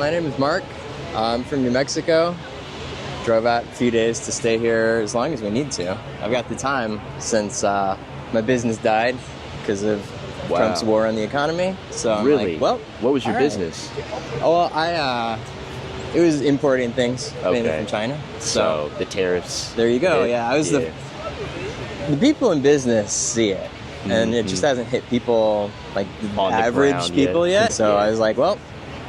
my name is Mark. I'm from New Mexico. Drove out a few days to stay here as long as we need to. I've got the time since my business died because of Trump's war on the economy. So I'm really? like, well, what was your right. business? Oh, well, it was importing things mainly from China. So the tariffs. There you go. Yeah, I was the people in business see it, and it just hasn't hit people like the average people yet. So I was like, well,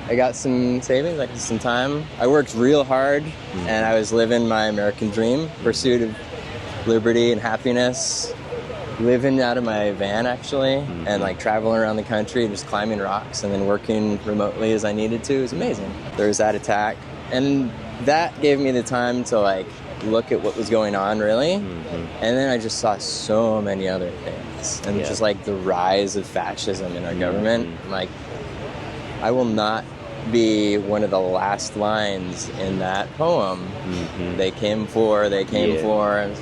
I got some savings, I got some time. I worked real hard, and I was living my American dream, pursuit of liberty and happiness. Living out of my van, actually, and like traveling around the country, just climbing rocks, and then working remotely as I needed to. It was amazing. There was that attack, and that gave me the time to like look at what was going on, really. And then I just saw so many other things, and just like the rise of fascism in our government. Like, I will not be one of the last lines in that poem. They came for. And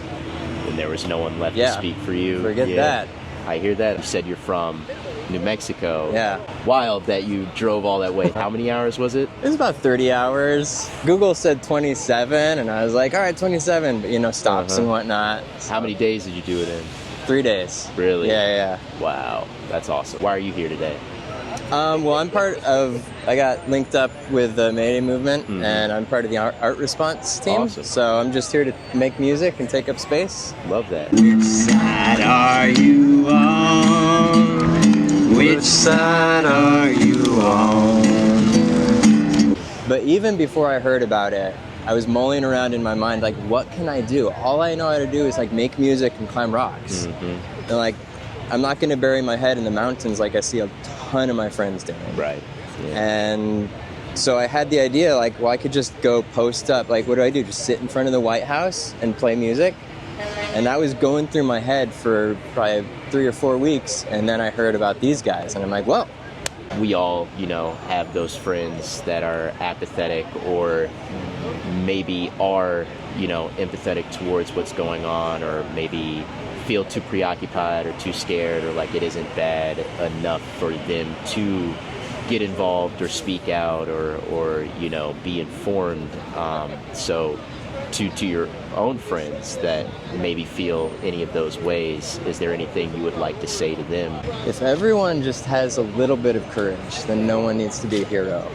there was no one left to speak for you. Forget that. I hear that. You said you're from New Mexico. Yeah. Wild that you drove all that way. How many hours was it? It was about 30 hours. Google said 27, and I was like, all right, 27, but stops and whatnot. So. How many days did you do it in? 3 days. Really? Yeah. Wow, that's awesome. Why are you here today? Well, I got linked up with the Mayday Movement, and I'm part of the art response team. Awesome. So I'm just here to make music and take up space. Love that. Which side are you on? Which side are you on? But even before I heard about it, I was mulling around in my mind, like, what can I do? All I know how to do is like make music and climb rocks. And like, I'm not going to bury my head in the mountains like I see a ton of my friends doing. Right. Yeah. And so I had the idea, like, well, I could just go post up. Like, what do I do? Just sit in front of the White House and play music? And that was going through my head for probably 3 or 4 weeks. And then I heard about these guys, and I'm like, well. We all, have those friends that are apathetic or maybe are, empathetic towards what's going on, or maybe feel too preoccupied or too scared, or like it isn't bad enough for them to get involved or speak out or be informed. So to your own friends that maybe feel any of those ways, is there anything you would like to say to them? If everyone just has a little bit of courage, then no one needs to be a hero.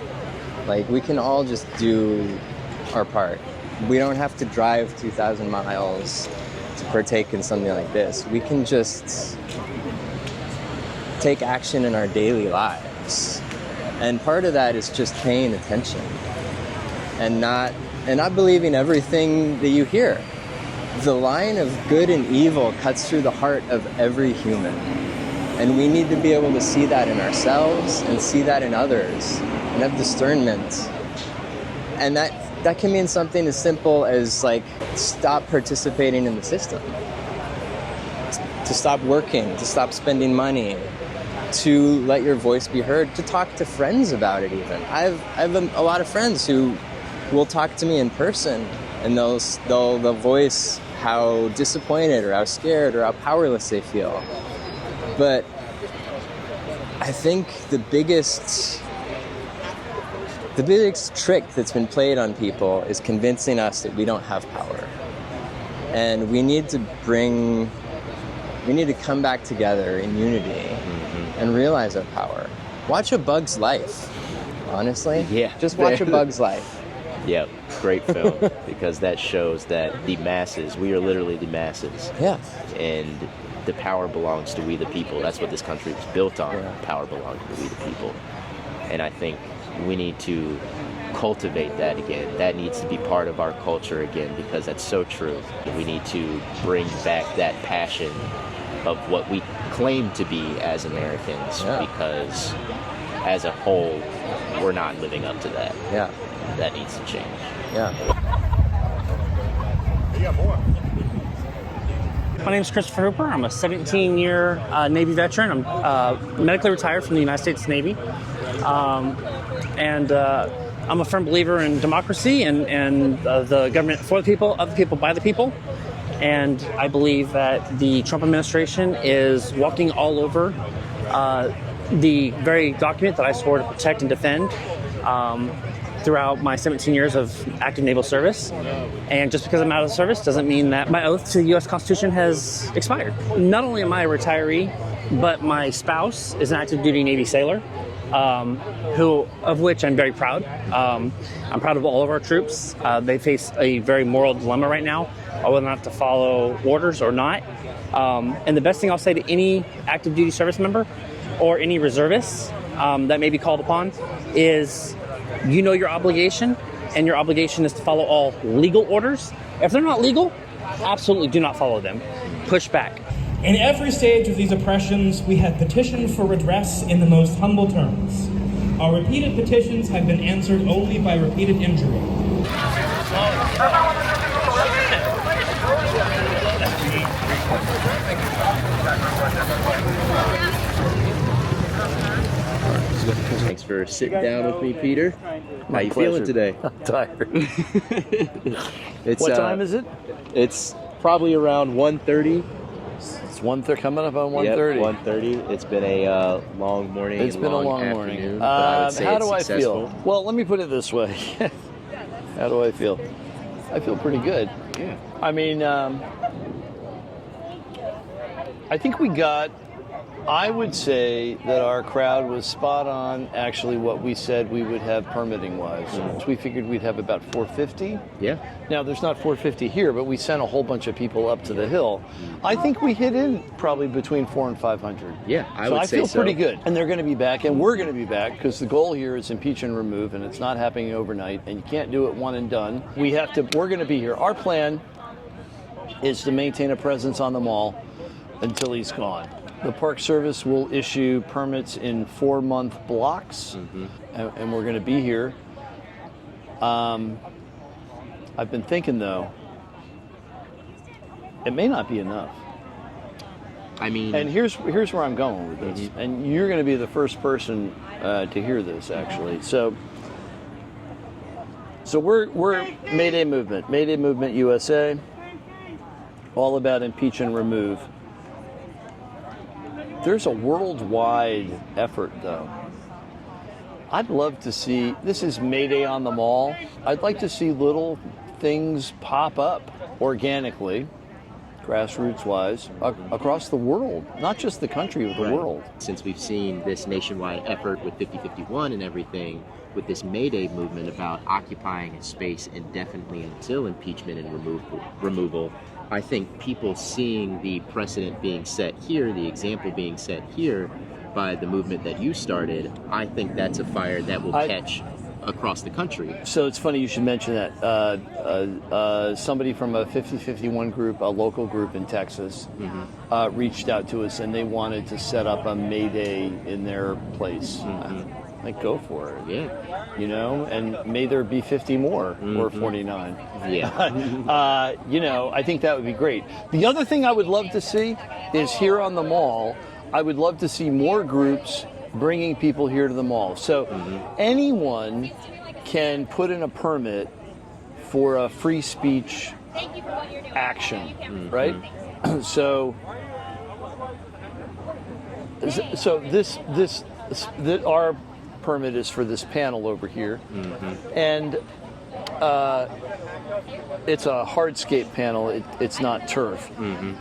Like, we can all just do our part. We don't have to drive 2,000 miles to partake in something like this. We can just take action in our daily lives. And part of that is just paying attention and not believing everything that you hear. The line of good and evil cuts through the heart of every human. And we need to be able to see that in ourselves and see that in others and have discernment. And that can mean something as simple as like stop participating in the system, to stop working, to stop spending money, to let your voice be heard, to talk to friends about it even. I have a lot of friends who will talk to me in person, and they'll voice how disappointed or how scared or how powerless they feel. But I think the biggest trick that's been played on people is convincing us that we don't have power. And we need to come back together in unity and realize our power. Watch A Bug's Life, honestly. Yeah. Just watch A Bug's Life. Yep, great film, because that shows that the masses, we are literally the masses. Yeah. And the power belongs to we the people. That's what this country was built on. Yeah. Power belongs to we the people. And I think we need to cultivate that again. That needs to be part of our culture again, because that's so true. We need to bring back that passion of what we claim to be as Americans, because as a whole, we're not living up to that. Yeah. That needs to change. Yeah. My name is Christopher Hooper. I'm a 17-year Navy veteran. I'm medically retired from the United States Navy. And I'm a firm believer in democracy and the government for the people, of the people, by the people. And I believe that the Trump administration is walking all over the very document that I swore to protect and defend. throughout my 17 years of active naval service. And just because I'm out of service doesn't mean that my oath to the U.S. Constitution has expired. Not only am I a retiree, but my spouse is an active duty Navy sailor, of which I'm very proud. I'm proud of all of our troops. They face a very moral dilemma right now, whether or not to follow orders or not. And the best thing I'll say to any active duty service member or any reservist that may be called upon is, you know your obligation, and your obligation is to follow all legal orders. If they're not legal, absolutely do not follow them. Push back. In every stage of these oppressions, we have petitioned for redress in the most humble terms. Our repeated petitions have been answered only by repeated injury. Thanks for sitting down with me, Peter. How you feeling today? I'm tired. It's, what time is it? It's probably around 1:30. It's 1:30, coming up on 1:30. Yep, 1:30. It's been a long morning. It's been a long morning. Afternoon, but I would say how it's do I successful. feel? Well, let me put it this way. How do I feel? I feel pretty good. Yeah. I mean, I think I would say that our crowd was spot on actually what we said we would have permitting wise. So we figured we'd have about 450. Yeah. Now there's not 450 here, but we sent a whole bunch of people up to the hill. I think we hit in probably between 400 and 500. Yeah, I so would I say feel so. pretty good. And they're going to be back, and we're going to be back, because the goal here is impeach and remove, and it's not happening overnight, and you can't do it one and done. We're going to be here. Our plan is to maintain a presence on the mall until he's gone. The Park Service will issue permits in 4-month blocks, and we're going to be here. I've been thinking, though, it may not be enough. I mean, and here's where I'm going with this, and you're going to be the first person to hear this, actually. So we're Mayday Movement USA, all about impeach and remove. There's a worldwide effort, though. I'd love to see, this is Mayday on the Mall. I'd like to see little things pop up organically, grassroots-wise, across the world, not just the country, but the world. Since we've seen this nationwide effort with 5051 and everything, with this Mayday movement about occupying a space indefinitely until impeachment and removal, I think people seeing the precedent being set here, the example being set here by the movement that you started, I think that's a fire that will catch across the country. So it's funny you should mention that. Somebody from a 5051 group, a local group in Texas, reached out to us, and they wanted to set up a Mayday in their place. Like, go for it. Yeah. You know, and may there be 50 more or 49. Yeah. You know, I think that would be great. The other thing I would love to see is here on the mall, I would love to see more groups bringing people here to the mall. So anyone can put in a permit for a free speech action, right? So our permit is for this panel over here, and it's a hardscape panel. It's not turf,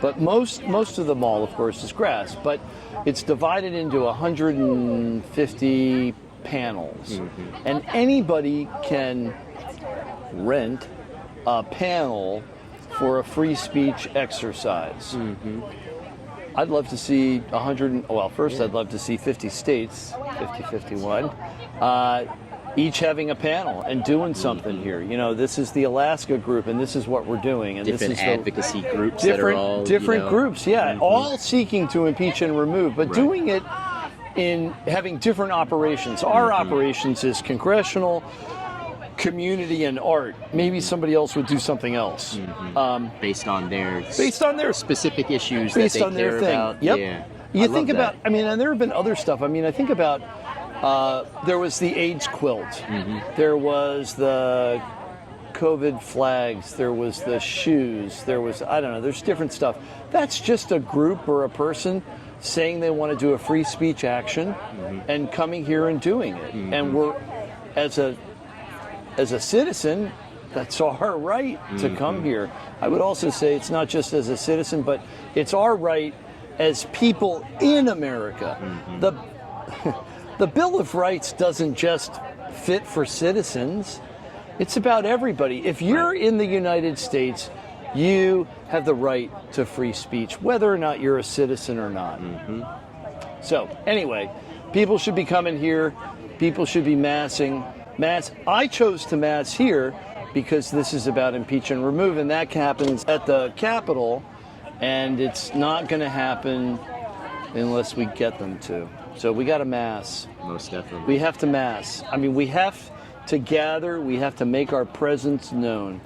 but most of the mall, of course, is grass. But it's divided into 150 panels, and anybody can rent a panel for a free speech exercise. I'd love to see 100. Well, first I'd love to see 50 states, 50-51, each having a panel and doing something here. You know, this is the Alaska group, and this is what we're doing. And different this is advocacy groups that are all different groups, all seeking to impeach and remove, but doing it in having different operations. Our operations is congressional, community, and art. Maybe somebody else would do something else based on their specific issues based that on they their care thing. about. Yep. Yeah. You think about, I mean, and there have been other stuff. I mean, I think about there was the AIDS quilt. There was the COVID flags. There was the shoes. There was, I don't know, there's different stuff. That's just a group or a person saying they want to do a free speech action and coming here and doing it. And we're, as a as a citizen, that's our right to come here. I would also say it's not just as a citizen, but it's our right as people in America. The Bill of Rights doesn't just fit for citizens. It's about everybody. If you're in the United States, you have the right to free speech, whether or not you're a citizen or not. So anyway, people should be coming here. People should be massing. I chose to mass here because this is about impeach and remove, and that happens at the Capitol, and it's not going to happen unless we get them to. So we got to mass. Most definitely. We have to mass. I mean, we have to gather. We have to make our presence known.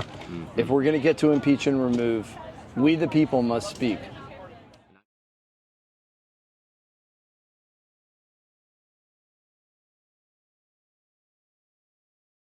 If we're going to get to impeach and remove, we the people must speak.